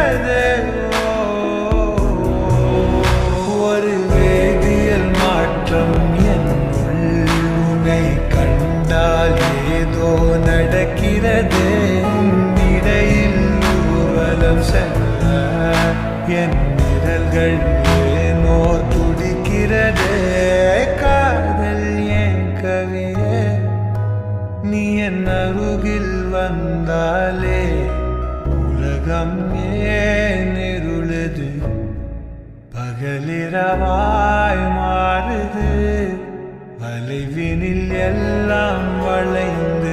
துடிக்கிறதே. ஒரு வேதியியல் மாற்றம் என்னுள் உன்னை கண்டால் ஏதோ நடக்கிறதே. இடையில் ஊர்வலம் செல்ல என் நிழல்கள் ஏனோ துடிக்கிறதே. காதல் ஏன் கவியே, நீ என் அருகில் வந்தாலே உலகம் ஏன் இருளுது, பகலிரவாய் மாறுது, வளைவினில் எல்லாம் வளைந்து